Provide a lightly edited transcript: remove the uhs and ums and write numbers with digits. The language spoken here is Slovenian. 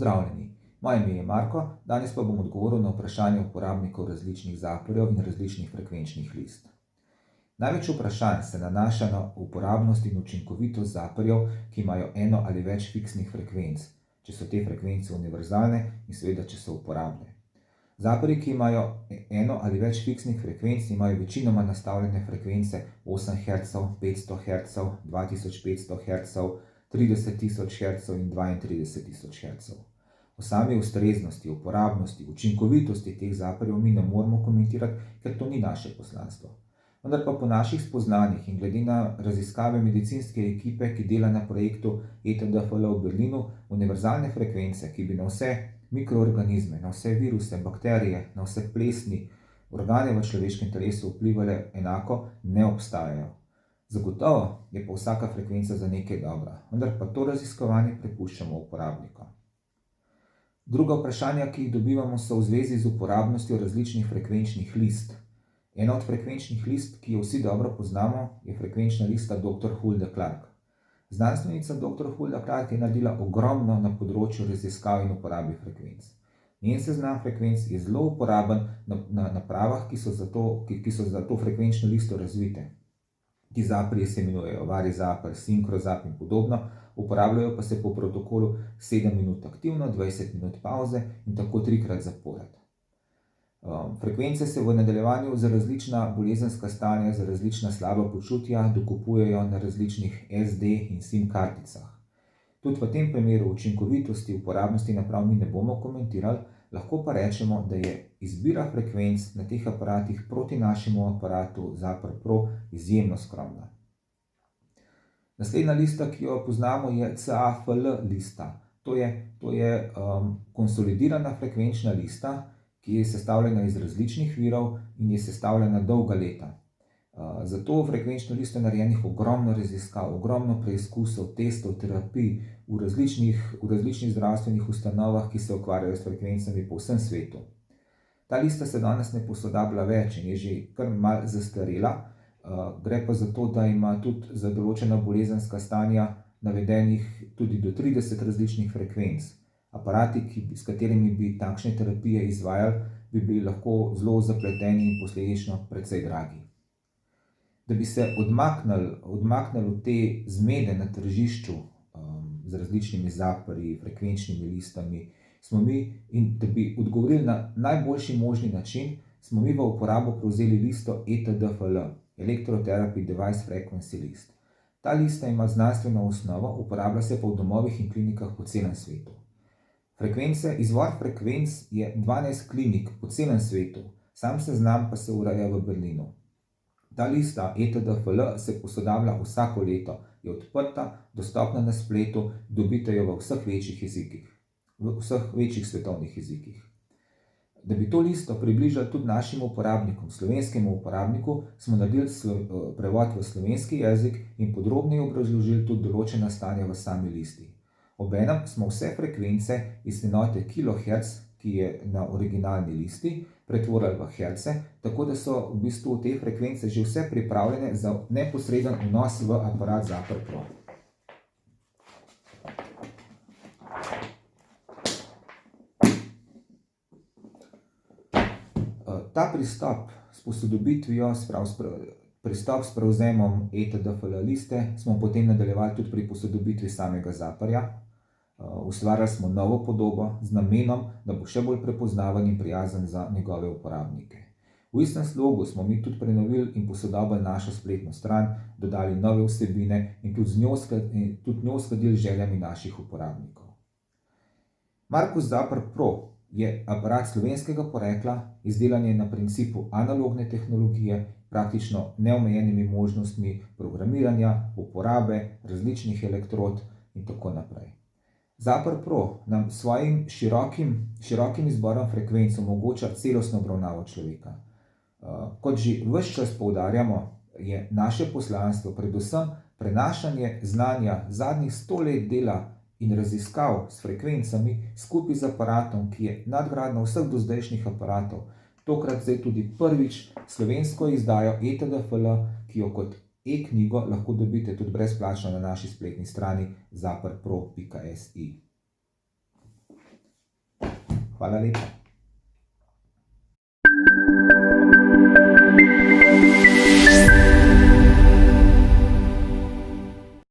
Pozdravljeni, moje ime je Marko, danes pa bom odgovoril na vprašanje uporabnikov različnih zaporjev in različnih frekvenčnih list. Največ vprašanj se nanaša na uporabnost in učinkovitost zaporjev, ki imajo eno ali več fiksnih frekvenc, če so te frekvence univerzalne in seveda, če so uporabne. Zaporji, ki imajo eno ali več fiksnih frekvenc, imajo večinoma nastavljene frekvence 8 Hz, 500 Hz, 2500 Hz, 30.000 Hz in 32.000 Hz. O sami ustreznosti, uporabnosti, učinkovitosti teh zaporjev mi ne moremo komentirati, ker to ni naše poslanstvo. Vendar pa po naših spoznanjih in glede na raziskave medicinske ekipe, ki dela na projektu ETDFL v Berlinu, univerzalne frekvence, ki bi na vse mikroorganizme, na vse viruse, bakterije, na vse plesni organe v človeškem telesu vplivale enako, ne obstajajo. Zagotovo je pa vsaka frekvenca za nekaj dobra, vendar pa to raziskovanje prepuščamo uporabnikom. Druga vprašanja, ki jih dobivamo, so v zvezi z uporabnostjo različnih frekvenčnih list. Ena od frekvenčnih list, ki jo vsi dobro poznamo, je frekvenčna lista dr. Hulde Clark. Znanstvenica dr. Hulda Clark je naredila ogromno na področju raziskav in uporabi frekvenc. Njen seznam frekvenc je zelo uporaben na napravah, ki so za to frekvenčno listo razvite. Ti zaporji se imenujejo varizapor, sinkrozap in podobno, uporabljajo pa se po protokolu 7 minut aktivno, 20 minut pavze in tako 3-krat zapored. Frekvence se v nadaljevanju za različna bolezenska stanja, za različna slaba počutja dokupujejo na različnih SD in SIM karticah. Tudi v tem primeru učinkovitosti uporabnosti naprav mi ne bomo komentirali, lahko pa rečemo, da je izbira frekvenc na teh aparatih proti našemu aparatu Zapor Pro izjemno skromna. Naslednja lista, ki jo poznamo, je CAFL lista. To je konsolidirana frekvenčna lista, ki je sestavljena iz različnih virov in je sestavljena dolga leta. Za to frekvenčno listo narejenih ogromno raziskav, ogromno preizkusov, testov, terapij v različnih zdravstvenih ustanovah, ki se ukvarjajo s frekvencami po vsem svetu. Ta lista se danes ne posodablja več in je že kar malo zastarela, gre pa za to, da ima tudi za določena bolezenska stanja navedenih tudi do 30 različnih frekvenc. Aparati, s katerimi bi takšne terapije izvajali, bi bili lahko zelo zapleteni in posledično precej dragi. Da bi se odmaknili od te zmede na tržišču z različnimi zaporji, frekvenčnimi listami, in da bi odgovorili na najboljši možni način, smo mi v uporabo prevzeli listo ETDFL, Electrotherapy Device Frequency List. Ta lista ima znanstveno osnovo, uporablja se pa v domovih in klinikah po celem svetu. Izvor frekvenc je 12 klinik po celem svetu, sam seznam pa se ureja v Berlinu. Ta lista ETDFL se posodablja vsako leto, je odprta, dostopna na spletu, dobite jo v vseh večjih svetovnih jezikih. Da bi to listo približali tudi našim uporabnikom, slovenskemu uporabniku, smo naredili prevod v slovenski jezik in podrobneje obrazložili tudi določena stanja v sami listi. Obenem smo vse frekvence iz enote kilohertz, ki je na originalni listi, pretvorili v herce, tako da so v bistvu te frekvence že vse pripravljene za neposreden vnos v aparat Zapor Pro. Ta pristop s posodobitvijo, pristop s prevzemom ETDFL liste smo potem nadaljevali tudi pri posodobitvi samega zaporja. Ustvarjali smo novo podobo z namenom, da bo še bolj prepoznaven in prijazen za njegove uporabnike. V istem slogu smo mi tudi prenovili in posodobili našo spletno stran, dodali nove vsebine in tudi njo uskladili z željami naših uporabnikov. Markus Zapor Pro je aparat slovenskega porekla, izdelan je na principu analogne tehnologije, praktično neomejenimi možnostmi programiranja, uporabe različnih elektrod in tako naprej. Zapor Pro nam svojim širokim izborom frekvenc omogoča celostno obravnavo človeka. Kot že ves čas poudarjamo, je naše poslanstvo predvsem prenašanje znanja zadnjih 100 let dela in raziskav s frekvencami skupaj z aparatom, ki je nadgradnja vseh dozdajšnjih aparatov. Tokrat zdaj tudi prvič slovensko izdajo ETDFL, ki jo kot e-knjigo lahko dobite tudi brezplačno na naši spletni strani zaporpro.si. Hvala lepa.